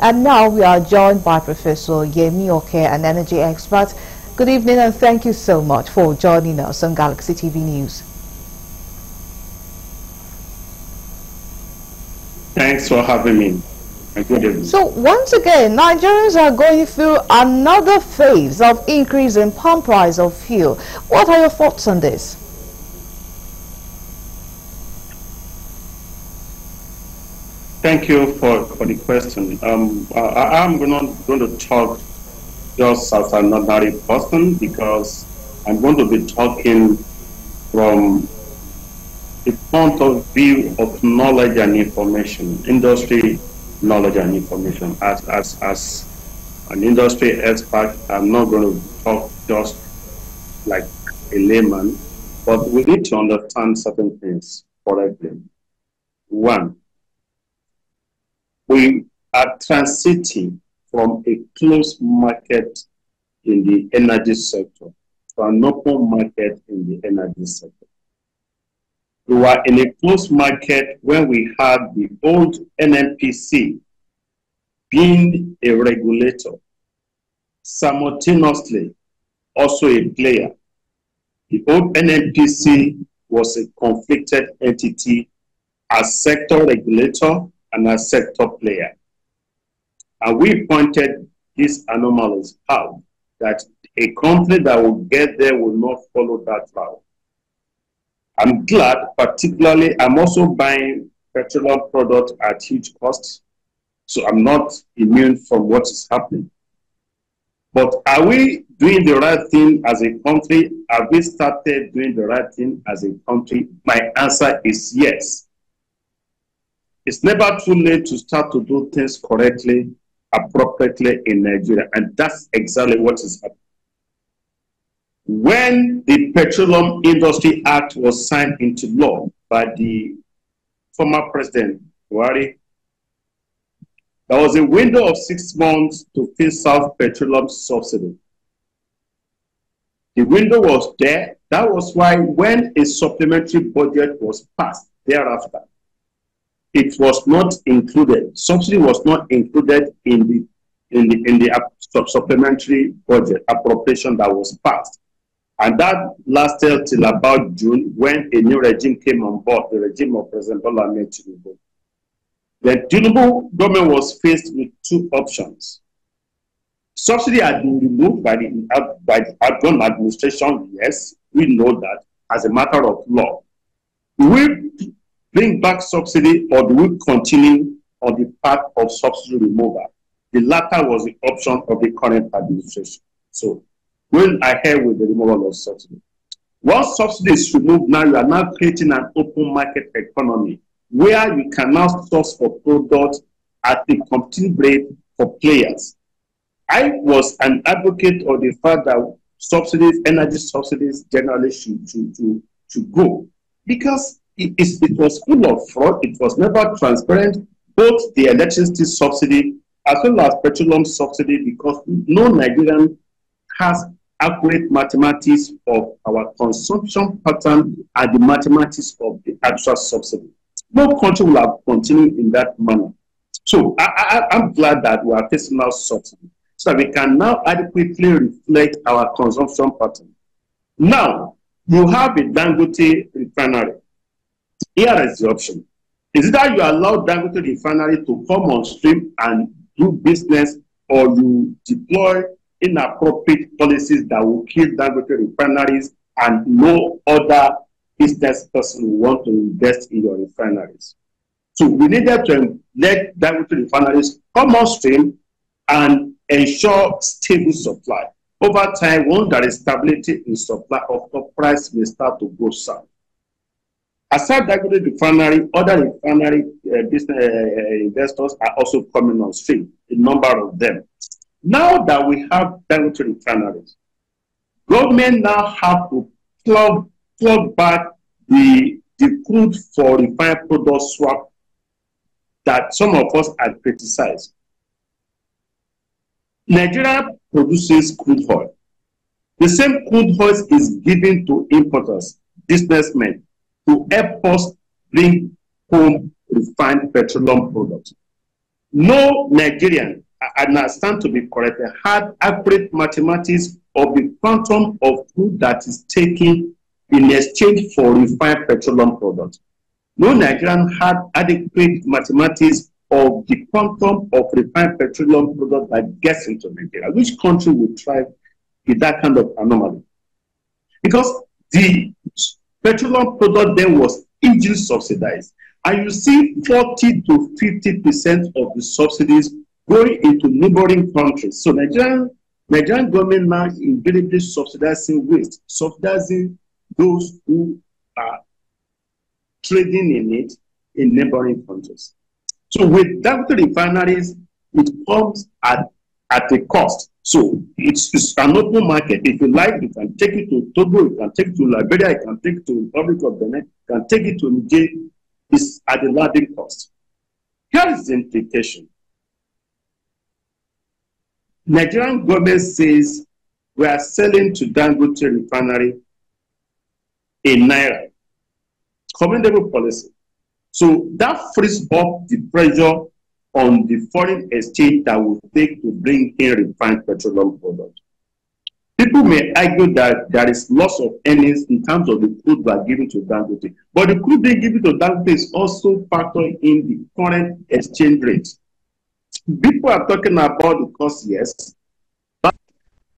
And now we are joined by Professor Yemi, an energy expert. Good evening and thank you so much for joining us on Galaxy TV News. Thanks for having me. Good evening. So once again, Nigerians are going through another phase of increase in pump price of fuel. What are your thoughts on this? Thank you for the question. I'm going to talk just as an ordinary person because I'm going to be talking from the point of view of knowledge and information, industry knowledge and information. As an industry expert, I'm not going to talk just like a layman, but we need to understand certain things correctly. One, we are transiting from a closed market in the energy sector to an open market in the energy sector. We were in a closed market when we had the old NNPC being a regulator, simultaneously also a player. The old NNPC was a conflicted entity as sector regulator and as sector player. And we pointed these anomalies out, that a country that will get there will not follow that route. I'm glad, particularly, I'm also buying petroleum products at huge cost, so I'm not immune from what is happening. But are we doing the right thing as a country? Have we started doing the right thing as a country? My answer is yes. It's never too late to start to do things correctly, appropriately in Nigeria, and that's exactly what is happening. When the Petroleum Industry Act was signed into law by the former President Buhari, there was a window of 6 months to phase out petroleum subsidy. The window was there. That was why when a supplementary budget was passed thereafter, it was not included. Subsidy was not included in the supplementary budget appropriation that was passed. And that lasted till about June when a new regime came on board, the regime of President Bola Ahmed Tinubu. The Tinubu government was faced with two options. Subsidy had been removed by the outgoing administration, yes, we know that as a matter of law. Do we bring back subsidy or do we continue on the path of subsidy removal? The latter was the option of the current administration. So, going ahead with the removal of subsidy. Once subsidy is removed, now you are now creating an open market economy where you can now source for products at the competing rate for players. I was an advocate of the fact that subsidies, energy subsidies generally should go because it was full of fraud. It was never transparent, both the electricity subsidy as well as petroleum subsidy, because no Nigerian has accurate mathematics of our consumption pattern and the mathematics of the actual subsidy. No country will have continued in that manner. So I'm glad that we are facing now subsidy so that we can now adequately reflect our consumption pattern. Now, you have a Dangote refinery. Here is the option. Is it that you allow Dangote refinery to come on stream and do business, or you deploy inappropriate policies that will kill Dangote refineries and no other business person will want to invest in your refineries? So we needed to let Dangote refineries come on stream and ensure stable supply. Over time, once there is stability in supply, of course, price may start to go south. Aside Dangote refinery, other refinery business investors are also coming on stream, a number of them. Now that we have Dangote refineries, government now have to plug back the crude for refined product swap that some of us had criticized. Nigeria produces crude oil. The same crude oil is given to importers, businessmen, to help us bring home refined petroleum products. no Nigerian, and I stand to be corrected, had accurate mathematics of the quantum of crude that is taken in exchange for refined petroleum products. No Nigerian had adequate mathematics of the quantum of refined petroleum product that gets into Nigeria. Which country would thrive with that kind of anomaly? Because the petroleum product then was easily subsidized. And you see 40 to 50% of the subsidies going into neighboring countries. So Nigerian government now invariably subsidizing waste, subsidizing those who are trading in it in neighboring countries. So with that refineries, it comes at a cost. So it's an open market. If you like, you can take it to Togo, you can take it to Liberia, you can take it to the Republic of Benin, you can take it to Niger. It's at a landing cost. Here is the implication. Nigerian government says we are selling to Dangote refinery in Naira. Commendable policy. So that frees up the pressure on the foreign exchange that will take to bring in refined petroleum products. People may argue that there is loss of earnings in terms of the crude we are giving to Dangote, but the crude being given to Dangote is also factored in the current exchange rate. People are talking about the cost, yes,